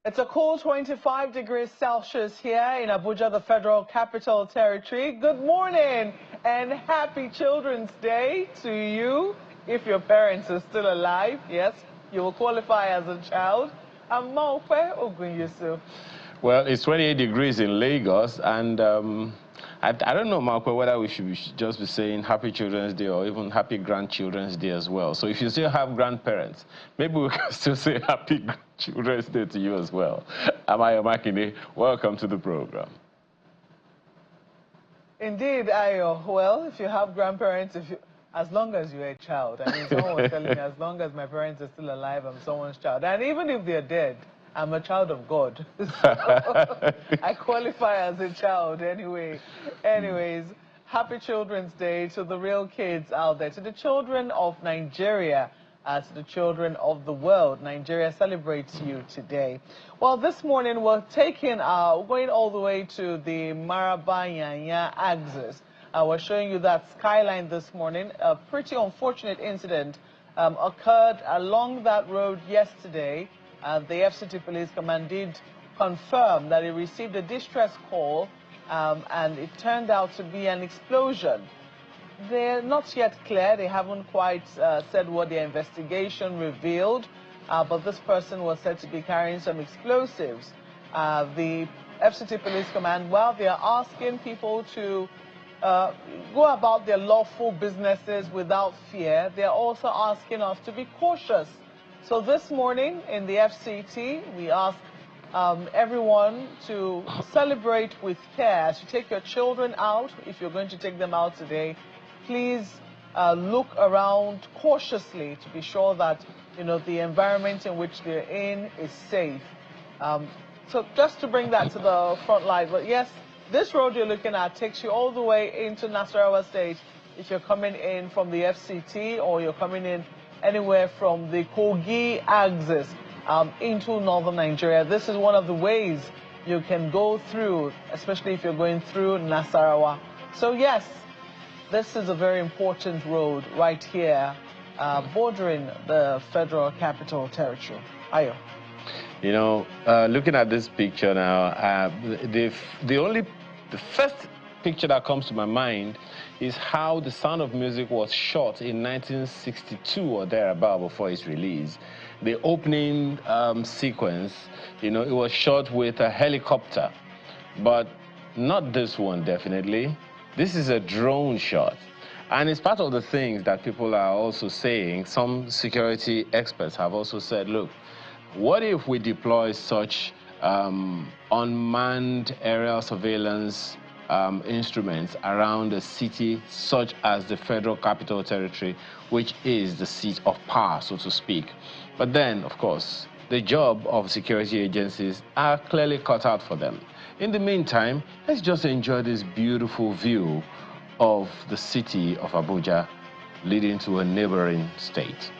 It's a cool 25 degrees Celsius here in Abuja, the Federal Capital Territory. Good morning and happy Children's Day to you. If your parents are still alive, yes, you will qualify as a child. I'm Maokwe Ogunyusu. Well, it's 28 degrees in Lagos, and I don't know, Marco, whether we should just be saying Happy Children's Day or even Happy Grandchildren's Day as well. So if you still have grandparents, maybe we can still say Happy Children's Day to you as well. Amayo Makinde, welcome to the program. Indeed, Ayo. Well, if you have grandparents, as long as you're a child. I mean, someone was telling me, as long as my parents are still alive, I'm someone's child. And even if they're dead, I'm a child of God. So I qualify as a child anyway. Anyways, happy Children's Day to the real kids out there, to the children of Nigeria, to the children of the world. Nigeria celebrates you today. Well, this morning we're going all the way to the Maraba-Yanya axis. We're showing you that skyline this morning. A pretty unfortunate incident occurred along that road yesterday. The FCT Police Command did confirm that it received a distress call and it turned out to be an explosion. They're not yet clear. They haven't quite said what the investigation revealed, but this person was said to be carrying some explosives. The FCT Police Command, while they are asking people to go about their lawful businesses without fear, they're also asking us to be cautious. So this morning in the FCT, we ask everyone to celebrate with care. As you take your children out, if you're going to take them out today, please look around cautiously to be sure that, you know, the environment in which they're in is safe. So just to bring that to the front line, but yes, this road you're looking at takes you all the way into Nasarawa State if you're coming in from the FCT or you're coming in anywhere from the Kogi axis into northern Nigeria. This is one of the ways you can go through, especially if you're going through Nasarawa. So yes, this is a very important road right here, bordering the Federal Capital Territory. Ayo. You know, looking at this picture now, the first picture that comes to my mind is how The Sound of Music was shot in 1962 or thereabout before its release. The opening sequence, you know, it was shot with a helicopter, but not this one, definitely. This is a drone shot. And it's part of the things that people are also saying. Some security experts have also said, look, what if we deploy such unmanned aerial surveillance instruments around a city such as the Federal Capital Territory, which is the seat of power, so to speak. But then, of course, the job of security agencies are clearly cut out for them. In the meantime, let's just enjoy this beautiful view of the city of Abuja leading to a neighboring state.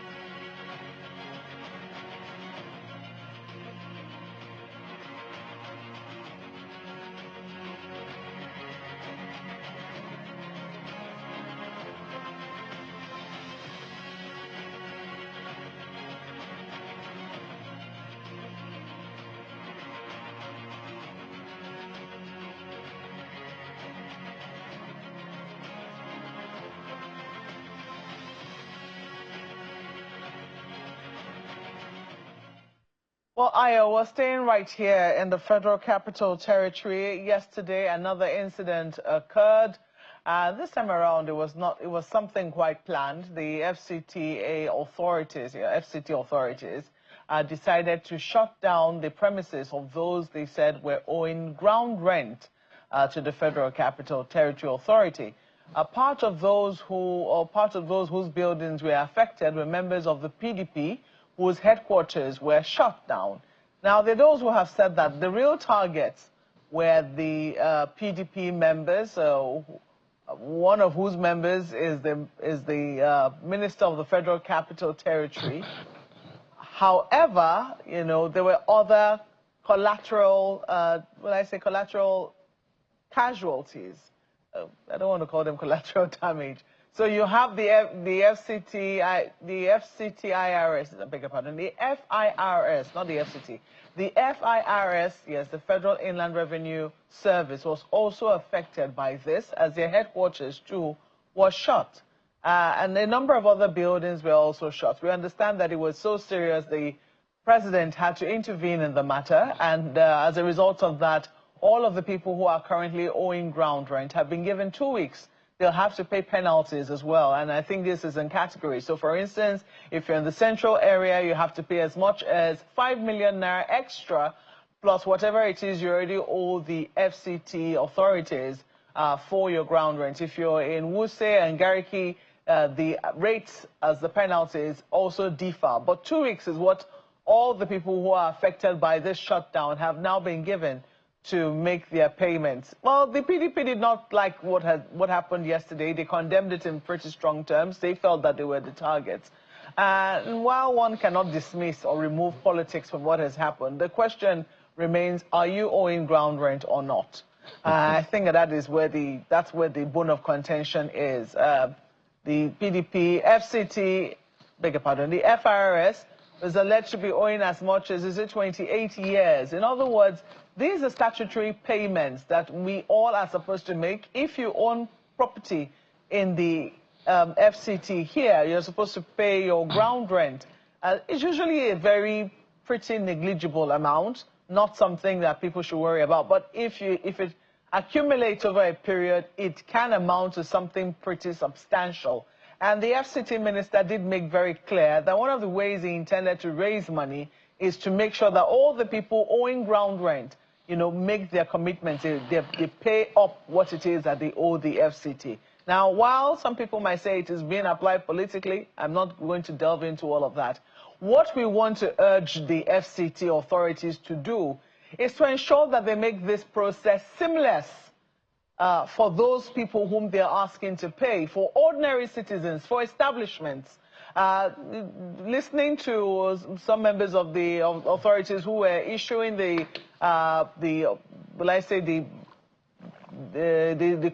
Well, Ayo, we're staying right here in the Federal Capital Territory. Yesterday, another incident occurred. This time around, it was something quite planned. The FCTA authorities, FCT authorities, decided to shut down the premises of those they said were owing ground rent to the Federal Capital Territory Authority. Part of those whose buildings were affected were members of the PDP, whose headquarters were shut down. Now, there are those who have said that the real targets were the PDP members, one of whose members is the Minister of the Federal Capital Territory. However, you know, there were other collateral, collateral casualties. I don't want to call them collateral damage. So you have the FCTIRS, I beg your pardon, the FIRS, not the FCT. The FIRS, yes, the Federal Inland Revenue Service, was also affected by this, as their headquarters too was shut. And a number of other buildings were also shut. We understand that it was so serious the president had to intervene in the matter, and as a result of that, all of the people who are currently owing ground rent have been given 2 weeks. They'll have to pay penalties as well, and I think this is in categories. So for instance, if you're in the central area, you have to pay as much as 5 million naira extra, plus whatever it is you already owe the FCT authorities for your ground rent. If you're in Wuse and Gariki, the rates as the penalties also differ. But 2 weeks is what all the people who are affected by this shutdown have now been given to make their payments. Well, the PDP did not like what happened yesterday. They condemned it in pretty strong terms. They felt that they were the targets. And while one cannot dismiss or remove politics from what has happened, the question remains, are you owing ground rent or not? I think that's where the bone of contention is. The PDP, FCT, beg your pardon, the FIRS is alleged to be owing as much as, 28 years. In other words, these are statutory payments that we all are supposed to make. If you own property in the FCT here, you're supposed to pay your ground rent. It's usually a very pretty negligible amount, not something that people should worry about. But if it accumulates over a period, it can amount to something pretty substantial. And the FCT minister did make very clear that one of the ways he intended to raise money is to make sure that all the people owing ground rent, make their commitments. They pay up what it is that they owe the FCT. Now, while some people might say it is being applied politically, I'm not going to delve into all of that. What we want to urge the FCT authorities to do is to ensure that they make this process seamless for those people whom they're asking to pay, for ordinary citizens, for establishments. Listening to some members of the authorities who were issuing the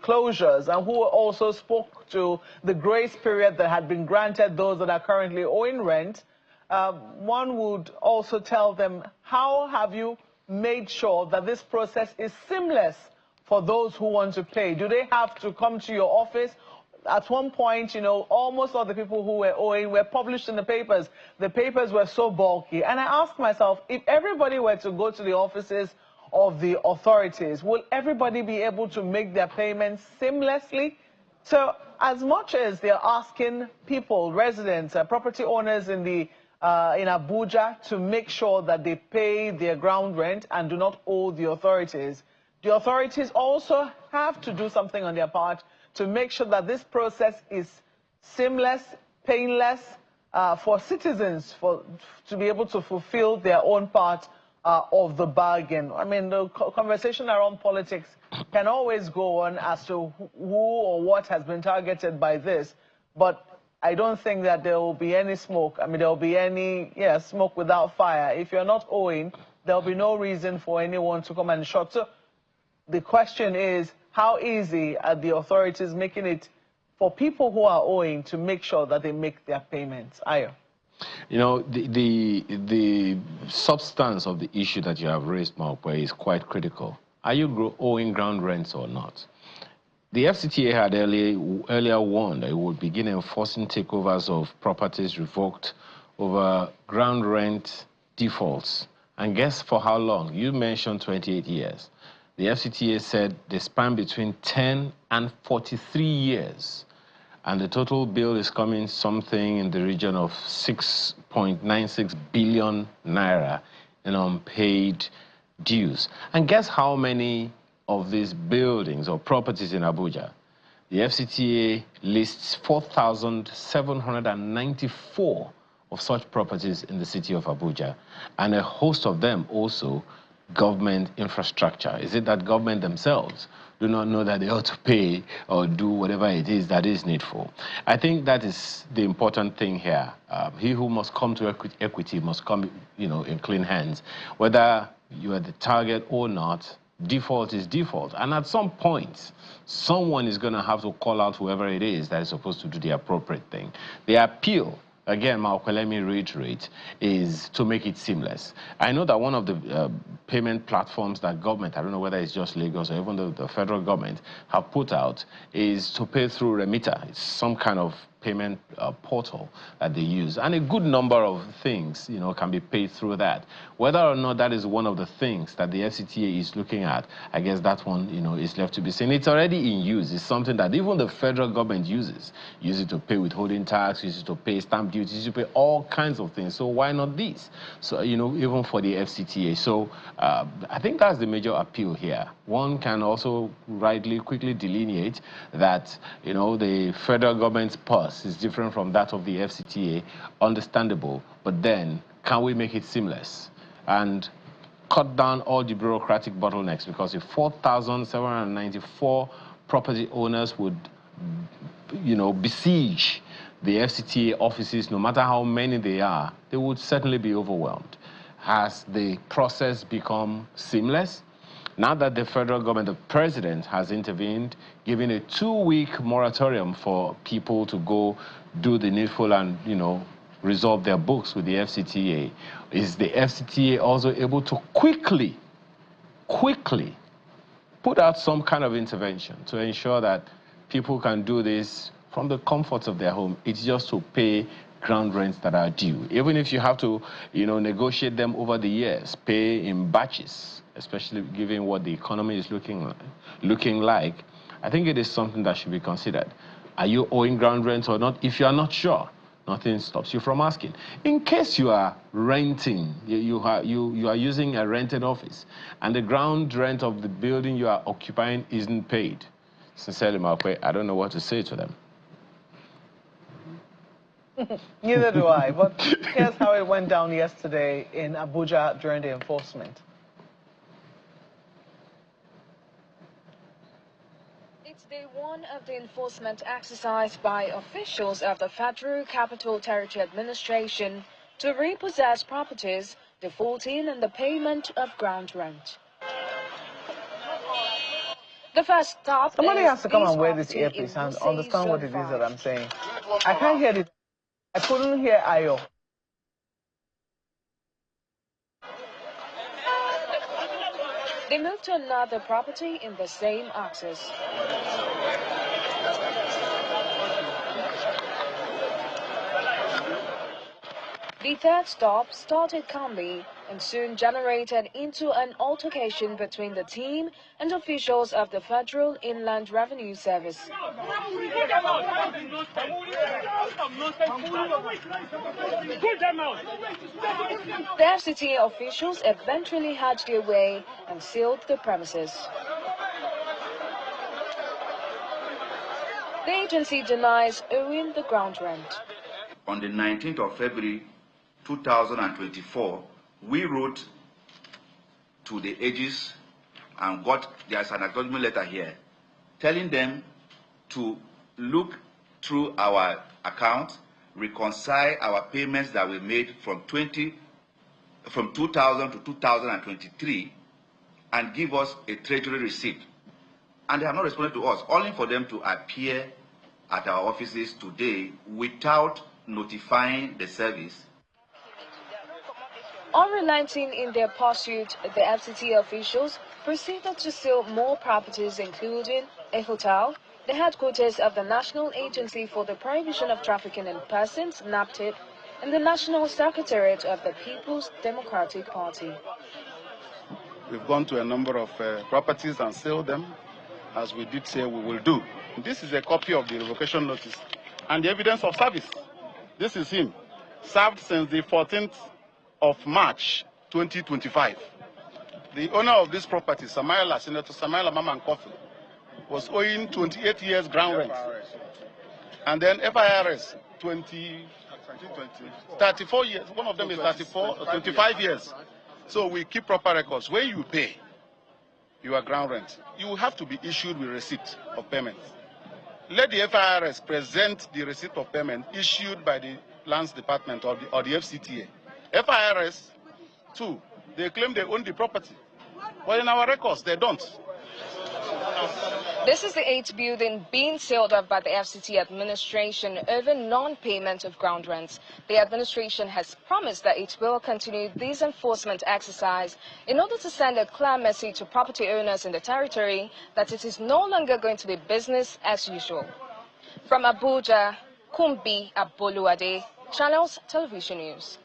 closures, and who also spoke to the grace period that had been granted those that are currently owing rent, one would also tell them, how have you made sure that this process is seamless for those who want to pay? Do they have to come to your office? At one point, almost all the people who were owing were published in the papers. The papers were so bulky. And I asked myself, if everybody were to go to the offices of the authorities, will everybody be able to make their payments seamlessly? So as much as they're asking people, residents, property owners in Abuja to make sure that they pay their ground rent and do not owe the authorities also have to do something on their part to make sure that this process is seamless, painless for citizens to be able to fulfill their own part of the bargain. I mean, the conversation around politics can always go on as to who or what has been targeted by this, but I don't think that there will be any smoke. I mean, there will be any smoke without fire. If you're not owing, there will be no reason for anyone to come and shut. So the question is, how easy are the authorities making it for people who are owing to make sure that they make their payments? Ayo. The substance of the issue that you have raised, Maokwe, is quite critical. Are you owing ground rents or not? The FCTA had earlier warned that it would begin enforcing takeovers of properties revoked over ground rent defaults. And guess for how long? You mentioned 28 years. The FCTA said they span between 10 and 43 years. And the total bill is coming something in the region of 6.96 billion naira in unpaid dues. And guess how many of these buildings or properties in Abuja? The FCTA lists 4,794 of such properties in the city of Abuja, and a host of them also government infrastructure. Is it that government themselves do not know that they ought to pay or do whatever it is that is needful? I think that is the important thing here. He who must come to equity must come, in clean hands. Whether you are the target or not, default is default. And at some point, someone is going to have to call out whoever it is that is supposed to do the appropriate thing. The appeal, again, Malcolm, let me reiterate, is to make it seamless. I know that one of the payment platforms that government, I don't know whether it's just Lagos or even the federal government, have put out is to pay through Remitter. It's some kind of payment portal that they use, and a good number of things, you know, can be paid through that. Whether or not that is one of the things that the FCTA is looking at, I guess that one, you know, is left to be seen. It's already in use. It's something that even the federal government uses. Use it to pay withholding tax, use it to pay stamp duty, use it to pay all kinds of things. So why not this? So, you know, even for the FCTA. So I think that's the major appeal here. One can also quickly delineate that, you know, the federal government's purse is different from that of the FCTA, understandable, but then can we make it seamless and cut down all the bureaucratic bottlenecks? Because if 4,794 property owners would, you know, besiege the FCTA offices, no matter how many they are, they would certainly be overwhelmed. Has the process become seamless? Now that the federal government, the president, has intervened, giving a 2-week moratorium for people to go do the needful and, you know, resolve their books with the FCTA, is the FCTA also able to quickly put out some kind of intervention to ensure that people can do this from the comforts of their home? It's just to pay ground rents that are due. Even if you have to, you know, negotiate them over the years, pay in batches, especially given what the economy is looking like, I think it is something that should be considered. Are you owing ground rent or not? If you are not sure, nothing stops you from asking. In case you are renting, you are using a rented office, and the ground rent of the building you are occupying isn't paid, sincerely, Markwe, I don't know what to say to them. Neither do I, but here's how it went down yesterday in Abuja during the enforcement. It's day one of the enforcement exercise by officials of the Federal Capital Territory Administration to repossess properties defaulting in the payment of ground rent. The first stop. Somebody has to come and wear this earpiece and understand what it is that I'm saying. I can't hear it. I couldn't hear Ayo. They moved to another property in the same axis. The third stop started calmly and soon generated into an altercation between the team and officials of the Federal Inland Revenue Service. The FCTA officials eventually had their way and sealed the premises. The agency denies owing the ground rent. On the 19th of February 2024, we wrote to the AGs and there's an acknowledgement letter here, telling them to look through our account, reconcile our payments that we made from 2000 to 2023, and give us a treasury receipt. And they have not responded to us, only for them to appear at our offices today without notifying the service. Unrelenting in their pursuit, the FCTA officials proceeded to seal more properties, including a hotel, the headquarters of the National Agency for the Prohibition of Trafficking in Persons, NAPTIP, and the National Secretariat of the People's Democratic Party. We've gone to a number of properties and sealed them, as we did say we will do. This is a copy of the revocation notice and the evidence of service. This is him, served since the 14th of March 2025. The owner of this property, Senator Samaila Maman Kofi, was owing 28 years ground rent. And then FIRS, 34 years. One of them is 25 years. So we keep proper records. When you pay your ground rent, you have to be issued with receipt of payment. Let the FIRS present the receipt of payment issued by the Lands Department or the FCTA. FIRS, too, they claim they own the property. But in our records, they don't. This is the 8th building being sealed off by the FCT administration over non-payment of ground rents. The administration has promised that it will continue this enforcement exercise in order to send a clear message to property owners in the territory that it is no longer going to be business as usual. From Abuja, Kumbi Aboluade, Channels Television News.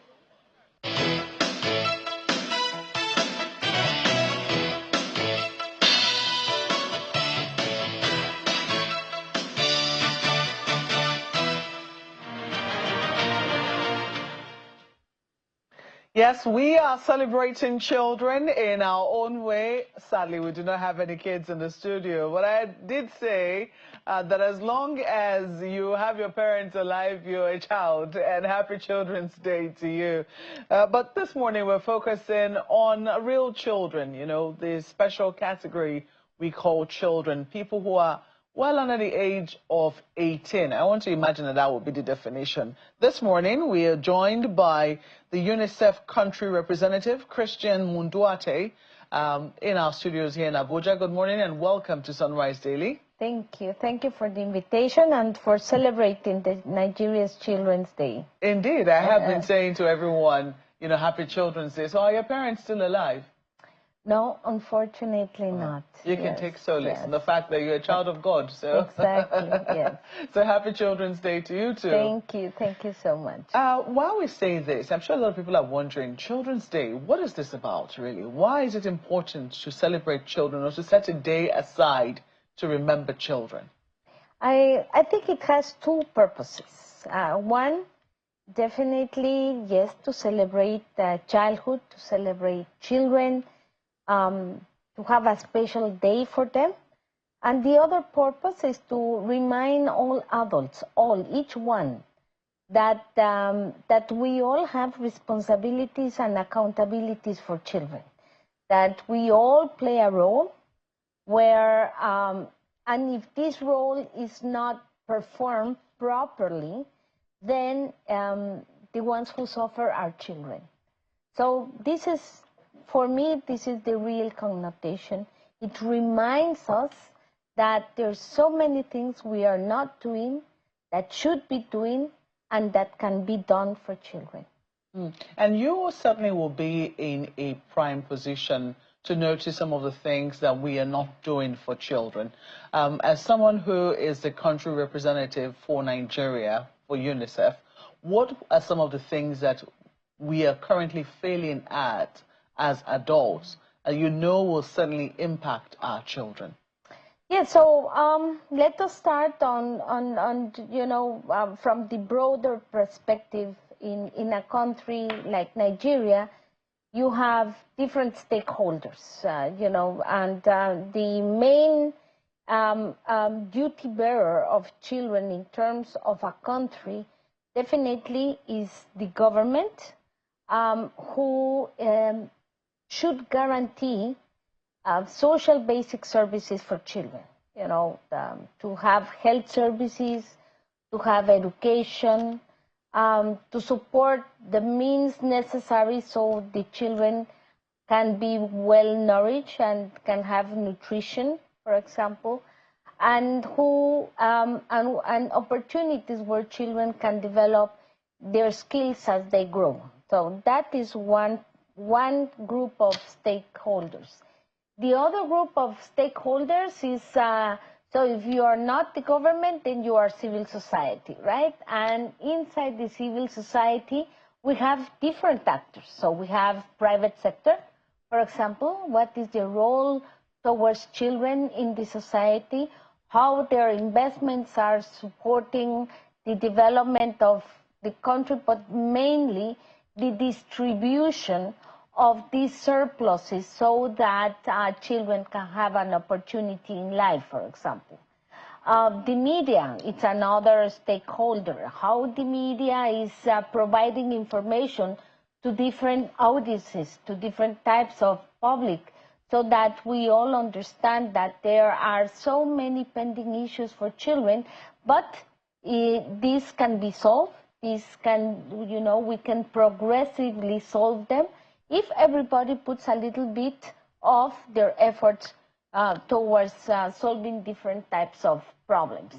Yes, we are celebrating children in our own way. Sadly, we do not have any kids in the studio, but I did say that as long as you have your parents alive, you're a child, and happy Children's Day to you. But this morning, we're focusing on real children, you know, the special category we call children, people who are well under the age of 18. I want to imagine that would be the definition. This morning, we are joined by the UNICEF country representative, Christian Munduate, in our studios here in Abuja. Good morning and welcome to Sunrise Daily. Thank you. Thank you for the invitation and for celebrating the Nigeria's Children's Day. Indeed, I have been saying to everyone, you know, happy Children's Day. So are your parents still alive? No, unfortunately not. You can take solace in the fact that you're a child of God. So exactly, yes. So happy Children's Day to you too. Thank you so much. While we say this, I'm sure a lot of people are wondering, Children's Day, what is this about really? Why is it important to celebrate children or to set a day aside to remember children? I think it has two purposes. One, definitely, yes, to celebrate childhood, to celebrate children, to have a special day for them. And the other purpose is to remind all adults, each one, that, that we all have responsibilities and accountabilities for children, that we all play a role where, and if this role is not performed properly, then the ones who suffer are children. So this is, for me, this is the real connotation. It reminds us that there's so many things we are not doing that should be doing and that can be done for children. And you certainly will be in a prime position to notice some of the things that we are not doing for children. As someone who is the country representative for Nigeria, for UNICEF, what are some of the things that we are currently failing at as adults, you know, will certainly impact our children? Yeah, so let us start on you know, from the broader perspective. In a country like Nigeria, you have different stakeholders, you know, and the main duty bearer of children in terms of a country definitely is the government, who should guarantee social basic services for children, you know, to have health services, to have education, to support the means necessary so the children can be well nourished and can have nutrition, for example, and who and opportunities where children can develop their skills as they grow. So that is one group of stakeholders. The other group of stakeholders is, so if you are not the government, then you are civil society, right? And inside the civil society, we have different actors. So we have private sector, for example, what is their role towards children in the society, how their investments are supporting the development of the country, but mainly the distribution of these surpluses so that children can have an opportunity in life, for example. The media, it's another stakeholder. How the media is providing information to different audiences, to different types of public, so that we all understand that there are so many pending issues for children, but this can be solved. This can, you know, we can progressively solve them if everybody puts a little bit of their efforts towards solving different types of problems.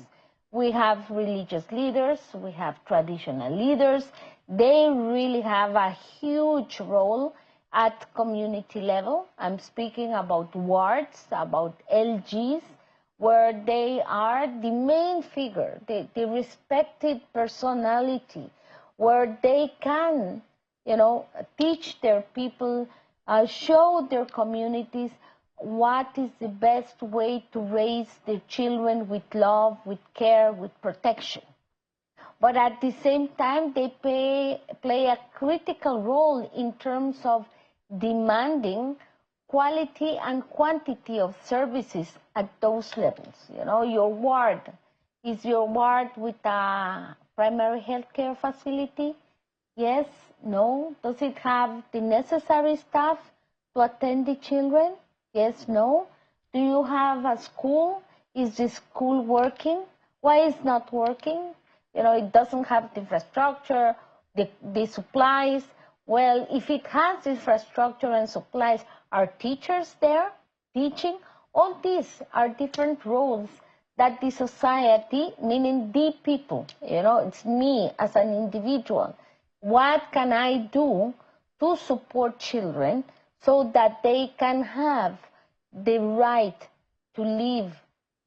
We have religious leaders, we have traditional leaders. They really have a huge role at community level. I'm speaking about wards, about LGs, where they are the main figure, the respected personality, where they can, teach their people, show their communities what is the best way to raise their children with love, with care, with protection. But at the same time, they play a critical role in terms of demanding quality and quantity of services at those levels. Your ward, is your ward with a primary health care facility? Yes, no. Does it have the necessary staff to attend the children? Yes, no. Do you have a school? Is the school working? Why is it not working? It doesn't have the infrastructure, the supplies. Well, if it has infrastructure and supplies, are teachers there teaching? All these are different roles that the society, meaning the people, it's me as an individual. What can I do to support children so that they can have the right to live,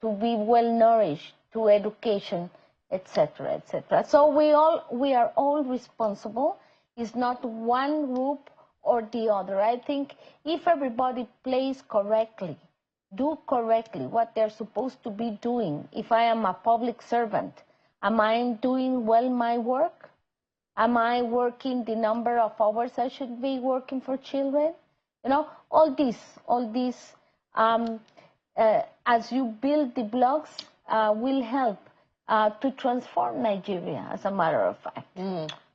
to be well nourished, to education, etc., etc. So we are all responsible. It's not one group or the other. I think if everybody plays correctly, do correctly what they're supposed to be doing. If I am a public servant, am I doing well my work? Am I working the number of hours I should be working for children? All these, as you build the blocks, will help to transform Nigeria, as a matter of fact.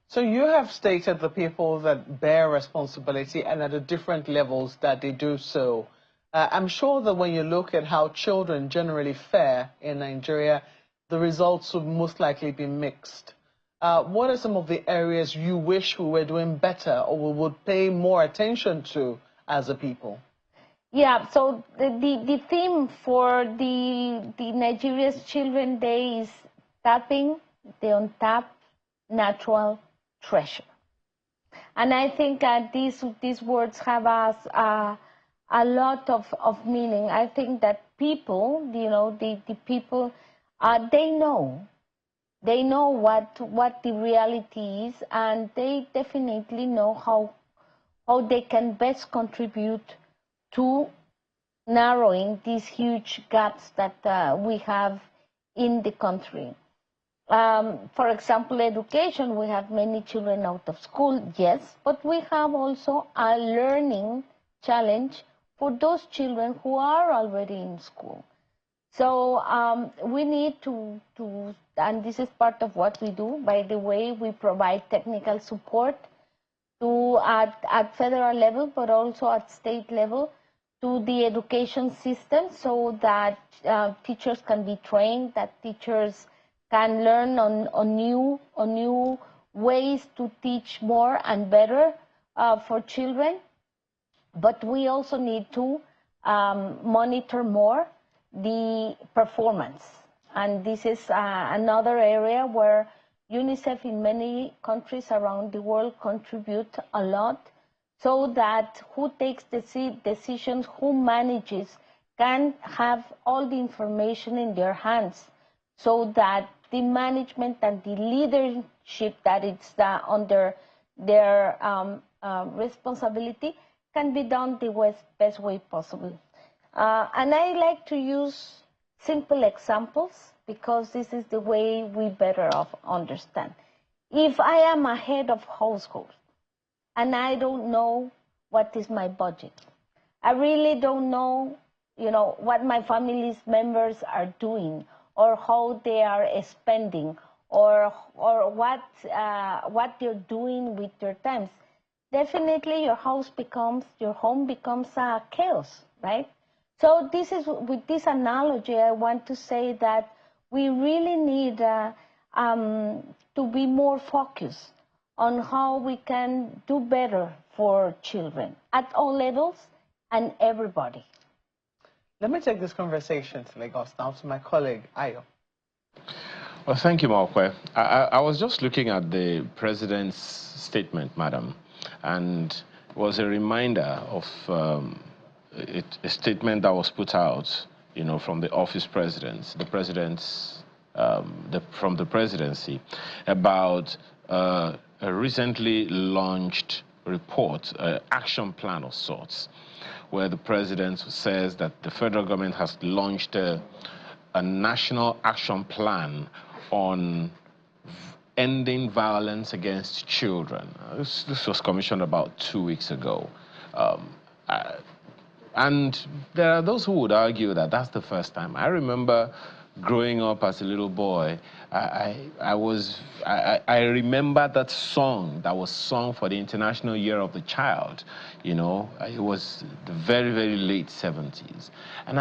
So you have stated the people that bear responsibility and at the different levels that they do so. I'm sure that when you look at how children generally fare in Nigeria, the results would most likely be mixed. What are some of the areas you wish we were doing better or we would pay more attention to as a people? Yeah, so the theme for the Nigeria's Children Day is tapping the untapped natural treasure. And I think these words have a lot of meaning. I think that people, the people, they know what the reality is, and they definitely know how they can best contribute to narrowing these huge gaps that we have in the country. For example, education, we have many children out of school, yes, but we have also a learning challenge for those children who are already in school. So we need to, and this is part of what we do, by the way, we provide technical support at federal level, but also at state level, to the education system, so that teachers can be trained, that teachers can learn on new ways to teach more and better for children. But we also need to monitor more the performance. And this is another area where UNICEF in many countries around the world contribute a lot, so that who takes the decisions, who manages, can have all the information in their hands, so that the management and the leadership that it's under their responsibility can be done the best way possible. And I like to use simple examples, because this is the way we better understand. If I am a head of household and I don't know what is my budget, I really don't know, what my family's members are doing, or how they are spending, or what they're doing with their times, definitely your home becomes a chaos, right? So with this analogy, I want to say that we really need to be more focused on how we can do better for children at all levels and everybody. Let me take this conversation to Lagos now to my colleague, Ayo. Well, thank you, Mokwe. I was just looking at the president's statement, madam, and it was a reminder of a statement that was put out, you know, from the office presidents, from the presidency, about a recently launched report, action plan of sorts, where the president says that the federal government has launched a national action plan on ending violence against children. This was commissioned about 2 weeks ago. And there are those who would argue that that's the first time. I remember growing up as a little boy, I remember that song that was sung for the International Year of the Child. You know, it was the very, very late 70s. And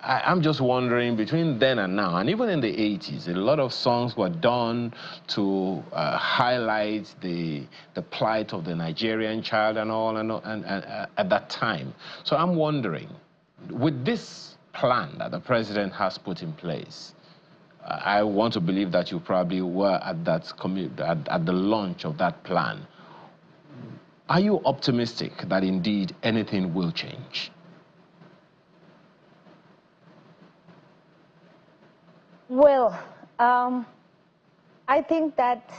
I'm just wondering, between then and now, and even in the 80s, a lot of songs were done to highlight the plight of the Nigerian child and all, and at that time. So I'm wondering, with this plan that the president has put in place, I want to believe that you probably were at that at the launch of that plan. Are you optimistic that indeed anything will change? Well, I think that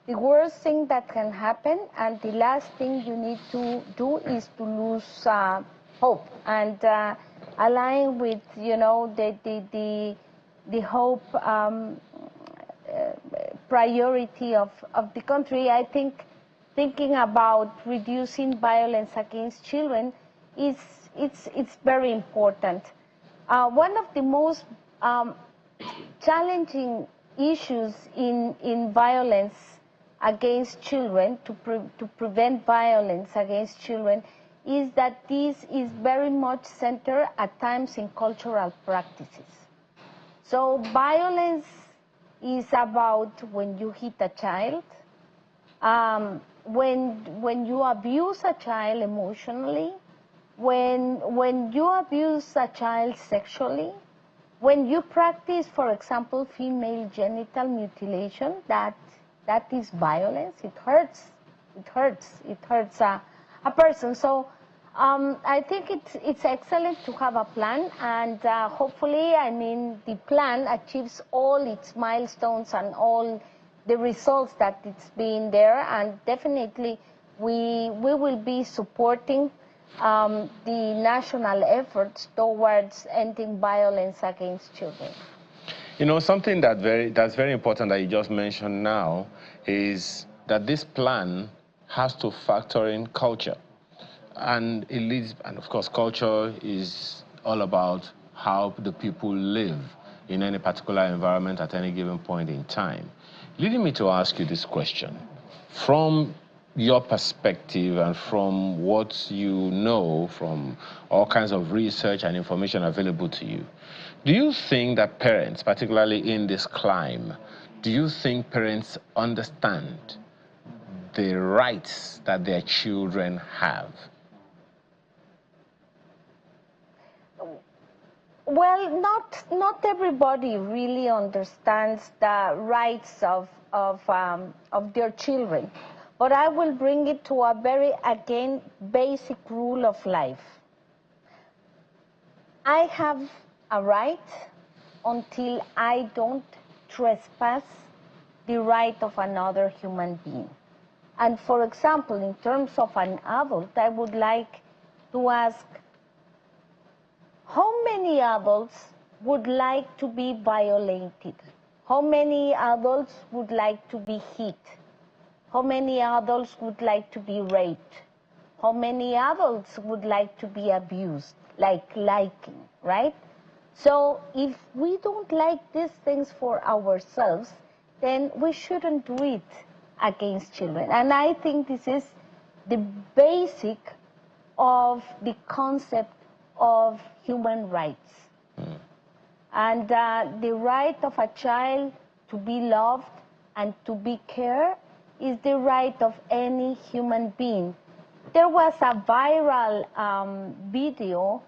the worst thing that can happen and the last thing you need to do is to lose hope and align with, you know, the hope priority of the country. I think thinking about reducing violence against children it's very important. One of the most challenging issues in violence against children, to prevent violence against children, is that this is very much centered at times in cultural practices. So violence is about when you hit a child, when you abuse a child emotionally, when you abuse a child sexually, when you practice, for example, female genital mutilation, that is violence. It hurts a person. So I think it's excellent to have a plan, and hopefully, I mean, the plan achieves all its milestones and all the results that it's been there, and definitely we will be supporting the national efforts towards ending violence against children. You know, something that's very important that you just mentioned now is that this plan has to factor in culture. And it leads, and of course, culture is all about how the people live in any particular environment at any given point in time. Leading me to ask you this question. From your perspective and from what you know from all kinds of research and information available to you, do you think that parents, particularly in this climb, do you think parents understand the rights that their children have? Well, not everybody really understands the rights of their children, but I will bring it to a very, again, basic rule of life. I have a right until I don't trespass the right of another human being. And for example, in terms of an adult, I would like to ask, how many adults would like to be violated? How many adults would like to be hit? How many adults would like to be raped? How many adults would like to be abused? Liking, right? So if we don't like these things for ourselves, then we shouldn't do it against children. And I think this is the basic of the concept of human rights. And the right of a child to be loved and to be cared is the right of any human being. there was a viral video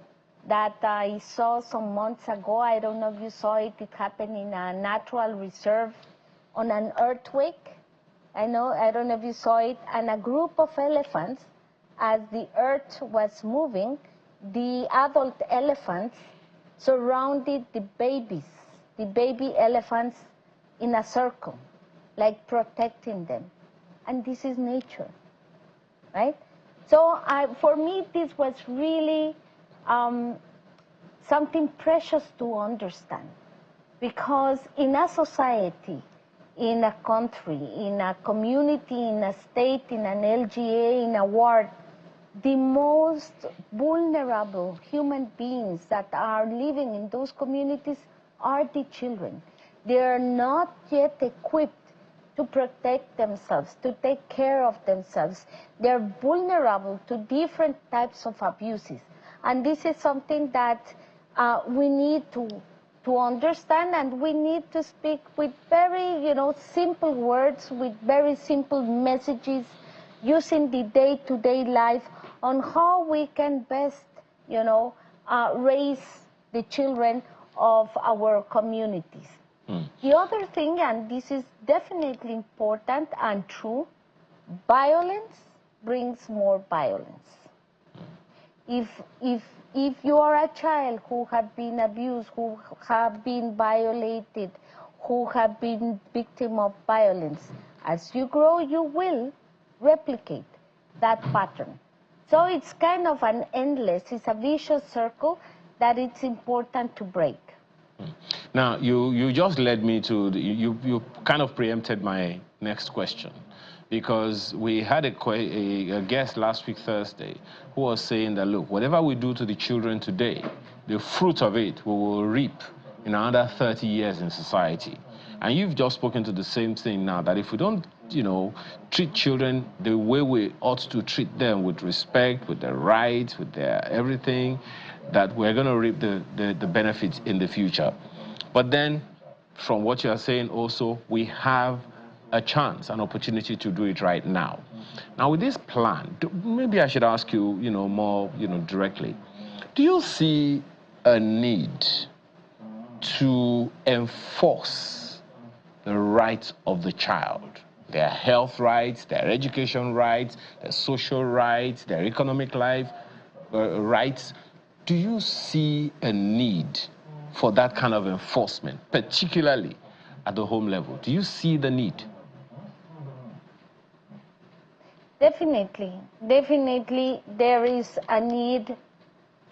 that I saw some months ago. I don't know if you saw it. It happened in a natural reserve on an earthquake. I don't know if you saw it. And a group of elephants, as the earth was moving, the adult elephants surrounded the baby elephants in a circle, like protecting them. And this is nature, right? So for me, this was really something precious to understand, because in a society, in a country, in a community, in a state, in an LGA, in a ward, the most vulnerable human beings that are living in those communities are the children. They are not yet equipped to protect themselves, to take care of themselves. They're vulnerable to different types of abuses. And this is something that we need to understand, and we need to speak with very, simple words, with very simple messages, using the day-to-day life on how we can best, raise the children of our communities. The other thing, and this is definitely important and true, violence brings more violence. If you are a child who have been abused, who have been violated, who have been victim of violence, as you grow, you will replicate that pattern. So it's kind of an endless, it's a vicious circle that it's important to break. Now, you just led me to, you kind of preempted my next question, because we had a guest last week, Thursday, who was saying that, look, whatever we do to the children today, the fruit of it we will reap in another 30 years in society. And you've just spoken to the same thing now, that if we don't, treat children the way we ought to treat them, with respect, with their rights, with their everything, that we're going to reap the benefits in the future. But then, from what you are saying also, we have a chance, an opportunity to do it right now. Now, with this plan, maybe I should ask you, more, directly. Do you see a need to enforce the rights of the child? Their health rights, their education rights, their social rights, their economic life rights. Do you see a need for that kind of enforcement, particularly at the home level? Do you see the need? Definitely. Definitely there is a need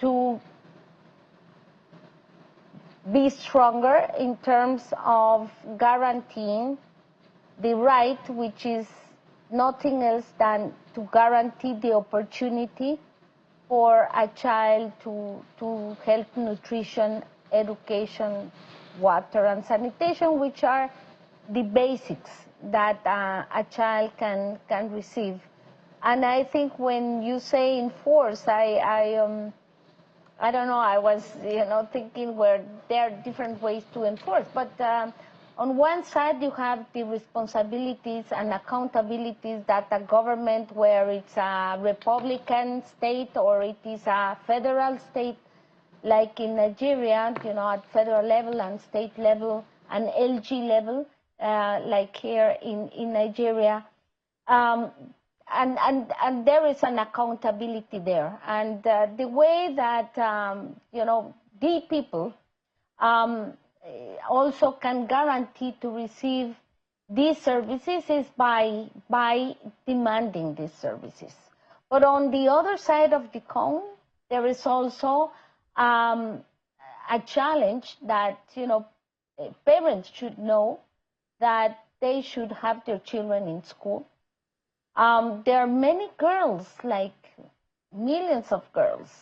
to be stronger in terms of guaranteeing the right, which is nothing else than to guarantee the opportunity for a child to health, nutrition, education, water, and sanitation, which are the basics that a child can receive. And I think when you say enforce, I don't know, I was thinking where there are different ways to enforce, but on one side you have the responsibilities and accountabilities that a government, where it's a Republican state or it is a federal state, like in Nigeria, at federal level and state level and LG level, like here in Nigeria, and there is an accountability there. And the way that the people also can guarantee to receive these services is by demanding these services. But on the other side of the coin, there is also a challenge that parents should know that they should have their children in school. There are many girls, like millions of girls,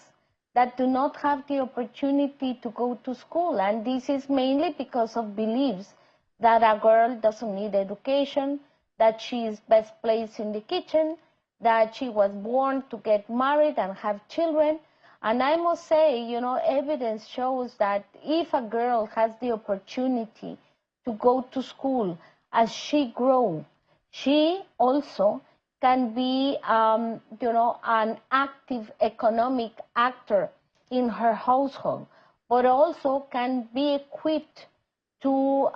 that do not have the opportunity to go to school. And this is mainly because of beliefs that a girl doesn't need education, that she is best placed in the kitchen, that she was born to get married and have children. And I must say, evidence shows that if a girl has the opportunity to go to school, as she grows, she also can be, an active economic actor in her household, but also can be equipped to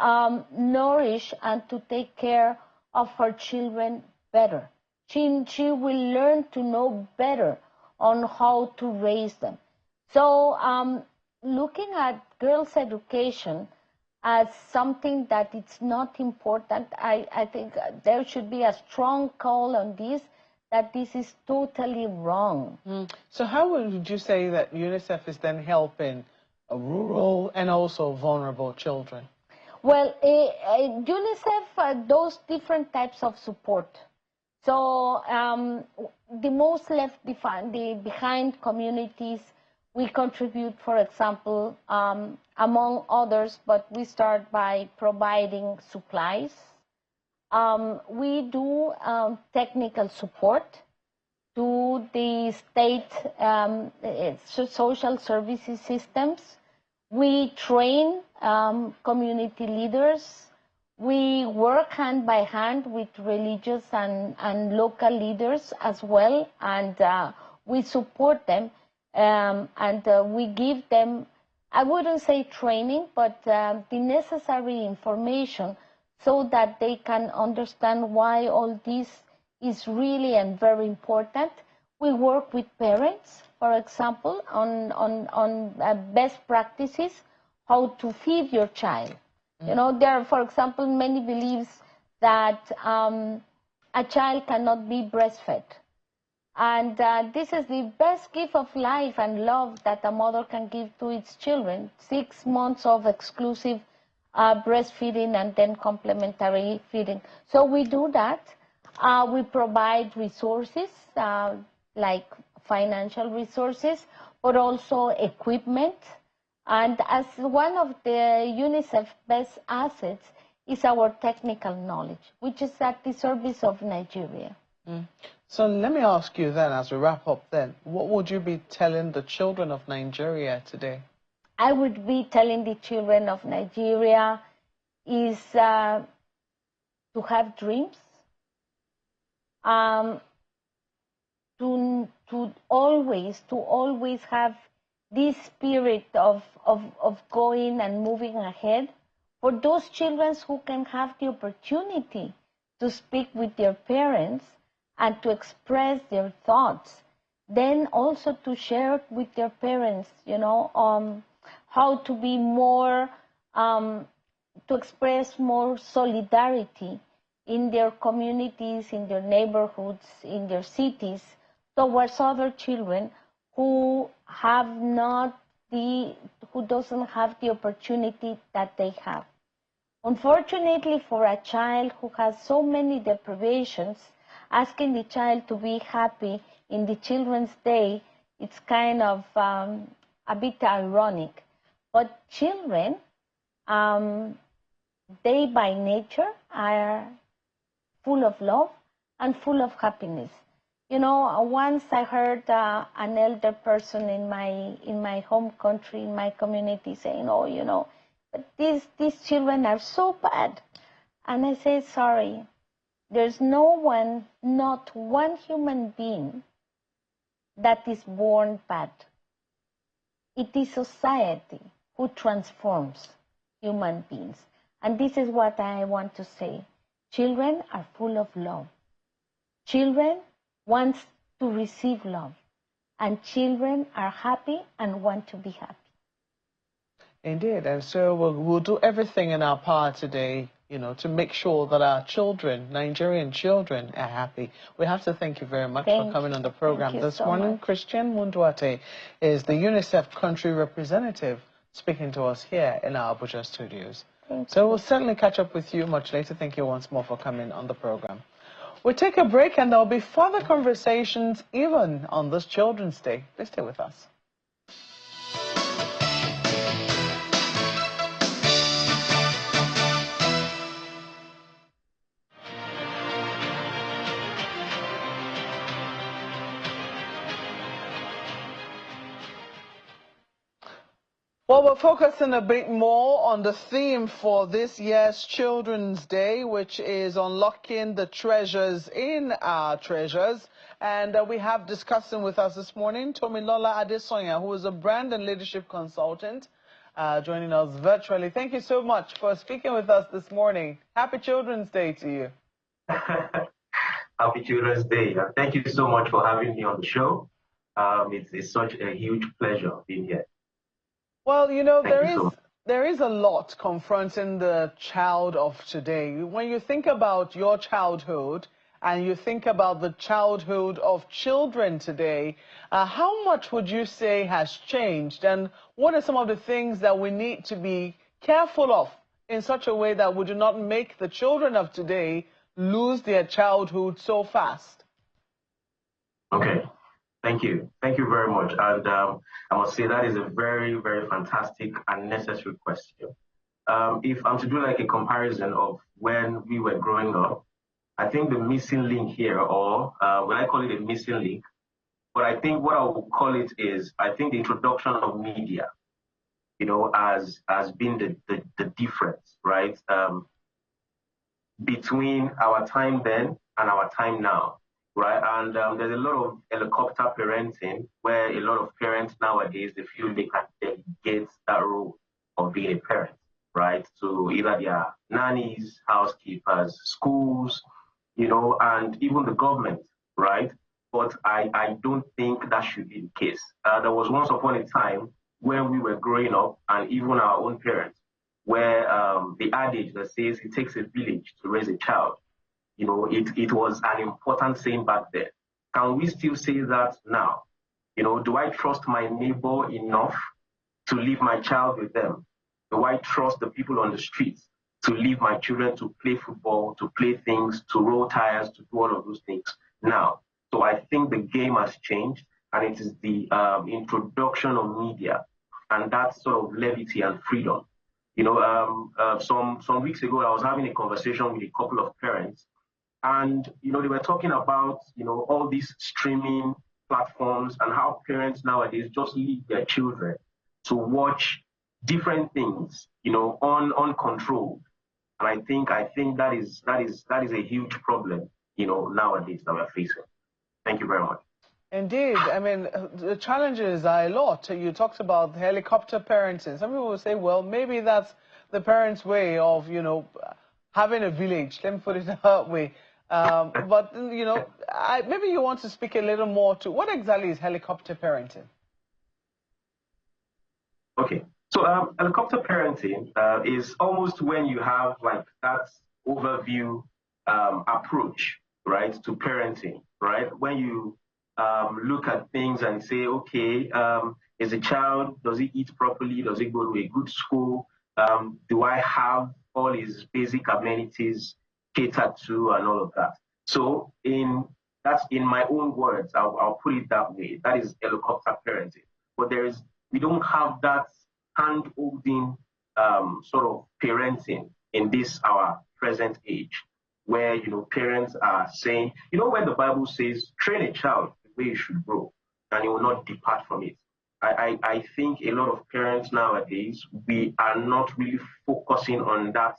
nourish and to take care of her children better. She will learn to know better on how to raise them. So looking at girls' education as something that it's not important, I think there should be a strong call on this, that this is totally wrong. So how would you say that UNICEF is then helping rural and also vulnerable children? Well, UNICEF does different types of support. So the most left behind communities, we contribute, for example, among others, but we start by providing supplies. We do technical support to the state social services systems. We train community leaders. We work hand by hand with religious and local leaders as well, and we support them, and we give them, I wouldn't say training, but the necessary information so that they can understand why all this is really and very important. We work with parents, for example, on best practices, how to feed your child. You know, there are, for example, many beliefs that a child cannot be breastfed. And this is the best gift of life and love that a mother can give to its children. 6 months of exclusive breastfeeding and then complementary feeding. So we do that. We provide resources, like financial resources, but also equipment. And as one of the UNICEF best assets is our technical knowledge, which is at the service of Nigeria. So let me ask you then, as we wrap up then, what would you be telling the children of Nigeria today? I would be telling the children of Nigeria is to have dreams, to always have this spirit of going and moving ahead. For those children who can have the opportunity to speak with their parents and to express their thoughts, then also to share with their parents, how to be more, to express more solidarity in their communities, in their neighborhoods, in their cities, towards other children who doesn't have the opportunity that they have. Unfortunately, for a child who has so many deprivations, asking the child to be happy in the Children's Day, it's kind of a bit ironic. But children, they by nature are full of love and full of happiness. Once I heard an elder person in my home country, in my community, saying, but these children are so bad. And I say, sorry, there's not one human being that is born bad. It is society who transforms human beings. And this is what I want to say. Children are full of love. Children want to receive love. And children are happy and want to be happy. Indeed, and so we'll do everything in our power today, to make sure that our children, Nigerian children, are happy. We have to thank you very much for coming on the program this morning. Christian Munduate is the UNICEF country representative speaking to us here in our Abuja studios. So we'll certainly catch up with you much later. Thank you once more for coming on the program. We'll take a break and there'll be further conversations even on this Children's Day. Please stay with us. Well, we're focusing a bit more on the theme for this year's Children's Day, which is unlocking the treasures in our treasures. And we have discussing with us this morning Tomilola Adesonya, who is a brand and leadership consultant, joining us virtually. Thank you so much for speaking with us this morning. Happy Children's Day to you. Happy Children's Day. And thank you so much for having me on the show. It's such a huge pleasure being here. Well, you know, there is a lot confronting the child of today. When you think about your childhood and you think about the childhood of children today, how much would you say has changed? And what are some of the things that we need to be careful of in such a way that we do not make the children of today lose their childhood so fast? Okay. Thank you. Thank you very much. And I must say that is a very, very fantastic and necessary question. If I'm to do like a comparison of when we were growing up, I think the missing link here, or when I call it a missing link, but I think what I will call it is, I think the introduction of media, you know, has been the difference, right, between our time then and our time now. Right, and there's a lot of helicopter parenting where a lot of parents nowadays, they feel they can delegate that role of being a parent, right, to either their nannies, housekeepers, schools, you know, and even the government, right? But I don't think that should be the case. There was once upon a time when we were growing up, and even our own parents, where the adage that says it takes a village to raise a child. You know, it was an important saying back then. Can we still say that now? You know, do I trust my neighbor enough to leave my child with them? Do I trust the people on the streets to leave my children to play football, to play things, to roll tires, to do all of those things now? So I think the game has changed, and it is the introduction of media and that sort of levity and freedom. You know, some weeks ago, I was having a conversation with a couple of parents. And, you know, they were talking about, you know, all these streaming platforms and how parents nowadays just leave their children to watch different things, you know, uncontrolled. And I think that is a huge problem, you know, nowadays that we're facing. Thank you very much. Indeed. I mean, the challenges are a lot. You talked about helicopter parenting. Some people will say, well, maybe that's the parents' way of, you know, having a village. Let me put it that way. But, you know, maybe you want to speak a little more to what exactly is helicopter parenting? Okay. So helicopter parenting is almost when you have like that overview approach, right, to parenting, right? When you look at things and say, okay, is a child, does he eat properly? Does he go to a good school? Do I have all his basic amenities catered to and all of that? So that's in my own words, I'll put it that way. That is helicopter parenting. But we don't have that hand-holding sort of parenting in this our present age, where, you know, parents are saying, you know, when the Bible says, train a child the way he should grow, and he will not depart from it. I think a lot of parents nowadays, we are not really focusing on that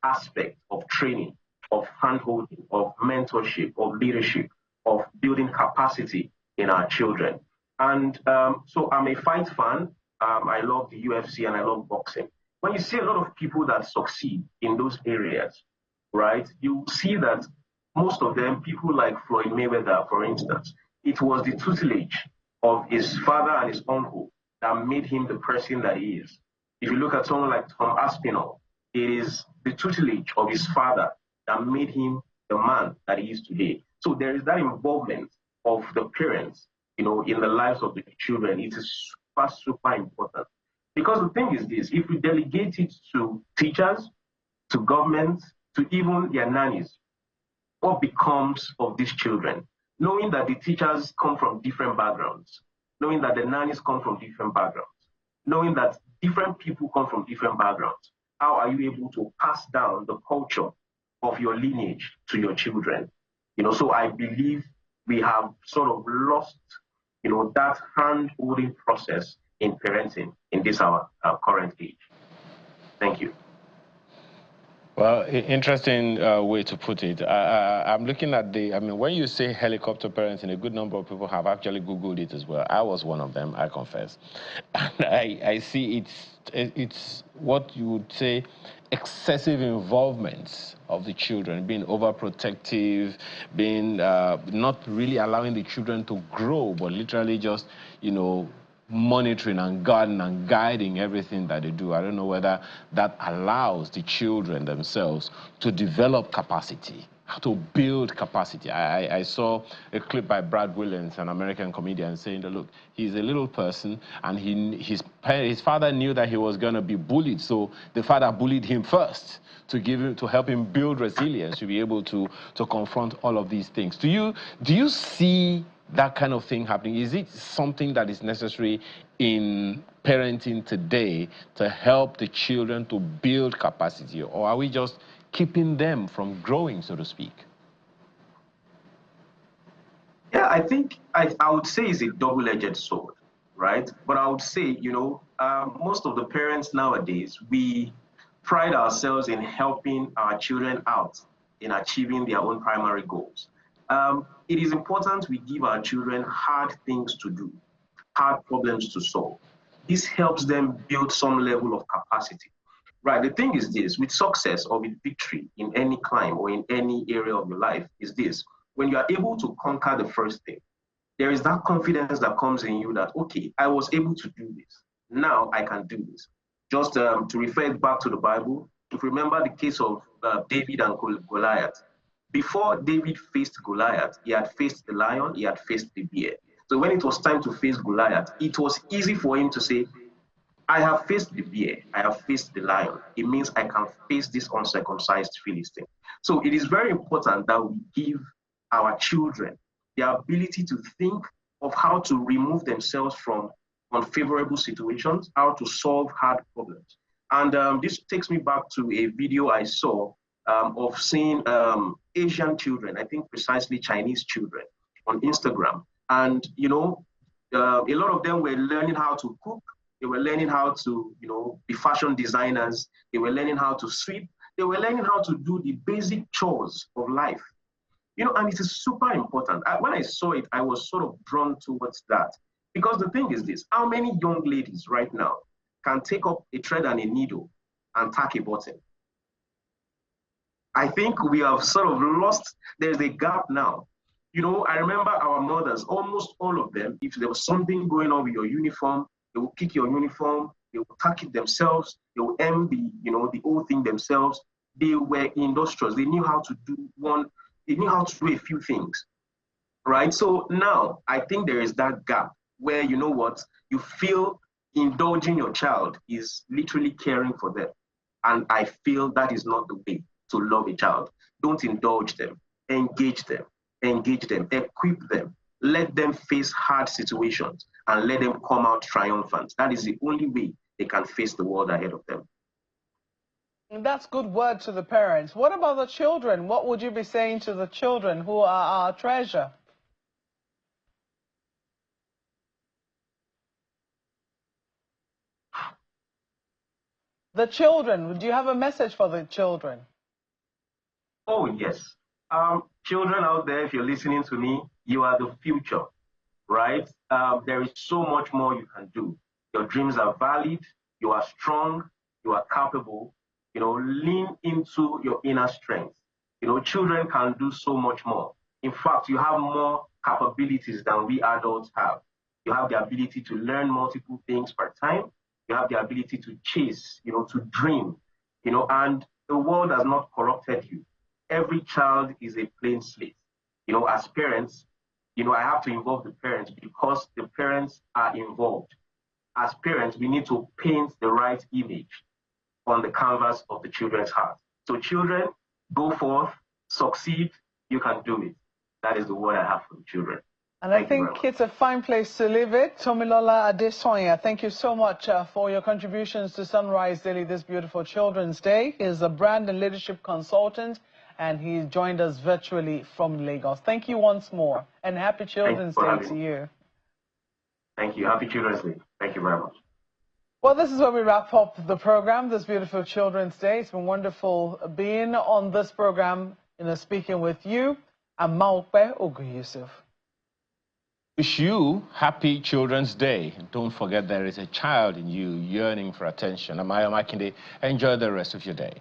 aspect of training, of handholding, of mentorship, of leadership, of building capacity in our children. And so I'm a fight fan. I love the UFC and I love boxing. When you see a lot of people that succeed in those areas, right, you see that most of them, people like Floyd Mayweather, for instance, it was the tutelage of his father and his uncle that made him the person that he is. If you look at someone like Tom Aspinall, it is the tutelage of his father that made him the man that he is today. So there is that involvement of the parents, you know, in the lives of the children. It is super, super important. Because the thing is this, if we delegate it to teachers, to governments, to even their nannies, what becomes of these children? Knowing that the teachers come from different backgrounds, knowing that the nannies come from different backgrounds, knowing that different people come from different backgrounds, how are you able to pass down the culture of your lineage to your children? You know, so I believe we have sort of lost, you know, that hand-holding process in parenting in this our current age. Thank you. Well, interesting way to put it. I'm looking at when you say helicopter parenting, a good number of people have actually Googled it as well. I was one of them, I confess. And I see it's what you would say excessive involvement of the children, being overprotective, being not really allowing the children to grow, but literally just, monitoring and guarding and guiding everything that they do. I don't know whether that allows the children themselves to develop capacity, to build capacity. I saw a clip by Brad Williams, an American comedian, saying that, look, he's a little person, and his father knew that he was going to be bullied, so the father bullied him first to help him build resilience, to be able to confront all of these things. Do you see that kind of thing happening? Is it something that is necessary in parenting today to help the children to build capacity, or are we just keeping them from growing, so to speak? Yeah, I think I would say it's a double-edged sword, right? But I would say, most of the parents nowadays, we pride ourselves in helping our children out in achieving their own primary goals. It is important we give our children hard things to do, hard problems to solve. This helps them build some level of capacity. Right, the thing is this, with success or with victory in any climb or in any area of your life is this: when you are able to conquer the first thing, there is that confidence that comes in you that, okay, I was able to do this. Now I can do this. Just to refer back to the Bible, if you remember the case of David and Goliath, before David faced Goliath, he had faced the lion, he had faced the bear. So when it was time to face Goliath, it was easy for him to say, I have faced the bear, I have faced the lion. It means I can face this uncircumcised Philistine. So it is very important that we give our children the ability to think of how to remove themselves from unfavorable situations, how to solve hard problems. And this takes me back to a video I saw of seeing Asian children, I think precisely Chinese children, on Instagram. And, a lot of them were learning how to cook. They were learning how to, be fashion designers. They were learning how to sweep. They were learning how to do the basic chores of life. And it is super important. When I saw it, I was sort of drawn towards that. Because the thing is this: how many young ladies right now can take up a thread and a needle and tack a button? I think we have sort of lost, there's a gap now. I remember our mothers, almost all of them, if there was something going on with your uniform, they will pick your uniform, they will tack it themselves, they will hem the whole thing themselves. They were industrious. They knew how to do a few things, right? So now I think there is that gap where, you feel indulging your child is literally caring for them. And I feel that is not the way to love a child. Don't indulge them, engage them, equip them, let them face hard situations and let them come out triumphant. That is the only way they can face the world ahead of them. And that's good word to the parents. What about the children? What would you be saying to the children who are our treasure? The children, do you have a message for the children? Oh, yes. Children out there, if you're listening to me, you are the future, right? There is so much more you can do. Your dreams are valid, you are strong, you are capable. Lean into your inner strength. Children can do so much more. In fact, you have more capabilities than we adults have. You have the ability to learn multiple things per time. You have the ability to chase, to dream, and the world has not corrupted you. Every child is a plain slate. As parents, I have to involve the parents because the parents are involved. As parents, we need to paint the right image on the canvas of the children's heart. So children, go forth, succeed, you can do it. That is the word I have for the children. And I think it's a fine place to leave it. Tomilola Adesonya, thank you so much for your contributions to Sunrise Daily this beautiful Children's Day. He's a brand and leadership consultant, and he joined us virtually from Lagos. Thank you once more, and happy Children's Day to you. Thank you. Happy Children's Day. Thank you very much. Well, this is where we wrap up the program, this beautiful Children's Day. It's been wonderful being on this program, speaking with you. I'm Maokbe Ogun Yusuf. Wish you happy Children's Day. Don't forget there is a child in you yearning for attention. I'm Ayo Makinde. Enjoy the rest of your day.